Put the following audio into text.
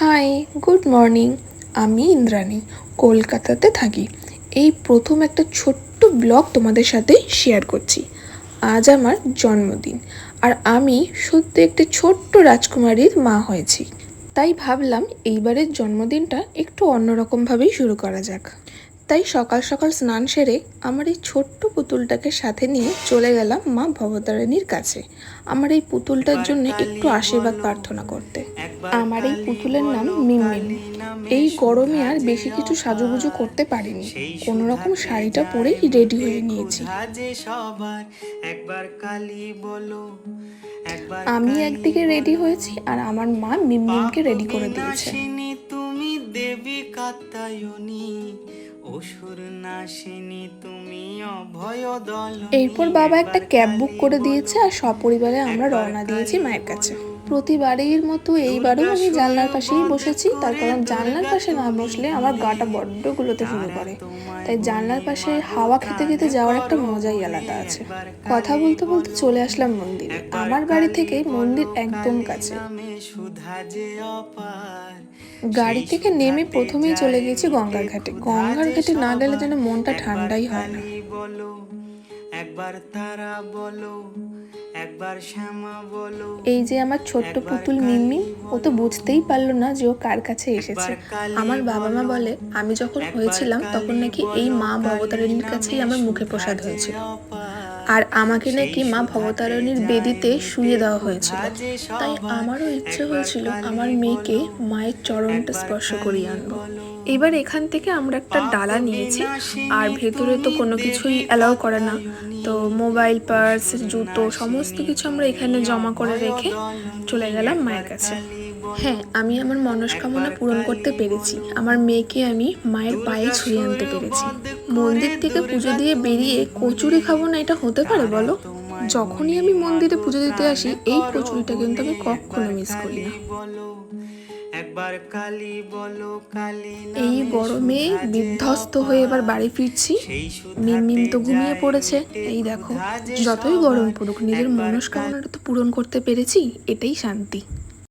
High, good morning. আমি ইন্দ্রাণী, কলকাতাতে থাকি। এই প্রথম একটা ছোট্ট ব্লগ তোমাদের সাথে শেয়ার করছি। আজ আমার জন্মদিন, আর আমি সত্যি একটি ছোট্ট রাজকুমারীর মা হয়েছি। তাই ভাবলাম এইবারের জন্মদিনটা একটু অন্যরকমভাবেই শুরু করা যাক। তাই সকাল সকাল স্নান সেরে আমার এই ছোট্ট পুতুলটাকে সাথে নিয়ে চলে গেলাম মা ভবতারিণীর কাছে আমার এই পুতুলটার জন্য একটু আশীর্বাদ প্রার্থনা করতে। আমার এই পুতুলের নাম মিমমিম। এই গরমে আর বেশি কিছু সাজুগুজু করতে পারিনি, কোনো রকম শাড়িটা পরেই রেডি হয়ে নিয়েছি। আমি একদিকে রেডি হয়েছি আর আমার মা মিমমিমকে রেডি করে দিয়েছে। তুমি দেবী কাত্যায়নী, অসুর নাশিনী তুমি অভয় দল। এরপর বাবা একটা ক্যাব বুক করে দিয়েছে আর সপরিবারে আমরা রওনা দিয়েছি মায়ের কাছে। প্রতিবারের মতো এইবারও আমি জানলার পাশেই বসেছি, তার কারণ জানলার পাশে না বসলে আমার গাটা বড্ড গুলোতে শুরু করে। তাই জানলার পাশে হাওয়া খেতে খেতে যাওয়ার একটা মজাই আলাদা আছে। কথা বলতে বলতে চলে আসলাম মন্দিরে। আমার বাড়ি থেকে মন্দির একদম কাছে। গাড়ি থেকে নেমে প্রথমেই চলে গেছি গঙ্গার ঘাটে। গঙ্গার ঘাটে না গেলে যেন মনটা ঠান্ডাই হয় না। একবার তারা বলো, একবার শ্যামা বলো। এই যে আমার ছোট্ট পুতুল মিমমিম, ও তো বুঝতেই পারলো না যে ও কার কাছে এসেছে। আমার বাবা মা বলে আমি যখন হয়েছিলাম তখন নাকি এই মা ভবতারিণীর কাছেই আমার মুখে প্রসাদ হয়েছিল, আর আমাকে নাকি মা ভবতারিণীর বেদিতে শুইয়ে দেওয়া হয়েছিল। তাই আমারও ইচ্ছে হয়েছিল আমার মেয়েকে মায়ের চরণটা স্পর্শ করিয়ে আনবো। এবার এখান থেকে আমরা একটা ডালা নিয়েছি, আর ভেতরে তো কোনো কিছুই অ্যালাউ করে না। তো মোবাইল, পার্স, জুতো সমস্ত কিছু আমরা এখানে জমা করে রেখে চলে গেলাম মায়ের কাছে। হ্যাঁ, আমি আমার মনস্কামনা পূরণ করতে পেরেছি। আমার মেয়েকে আমি মায়ের পায়ে ছুঁয়ে আনতে পেরেছি। মন্দির থেকে পুজো দিয়ে বেরিয়ে কচুরি খাবো না, এটা হতে পারে বলো? যখনই আমি মন্দিরে পুজো দিতে আসি এই কচুরিটা কিন্তু আমি কখনো মিস করি না। এই গরমে বিধ্বস্ত হয়ে এবার বাড়ি ফিরছি। মিমমিম তো ঘুমিয়ে পড়েছে। এই দেখো, যতই গরম পড়ুক নিজের মনস্কামনাটা তো পূরণ করতে পেরেছি, এটাই শান্তি।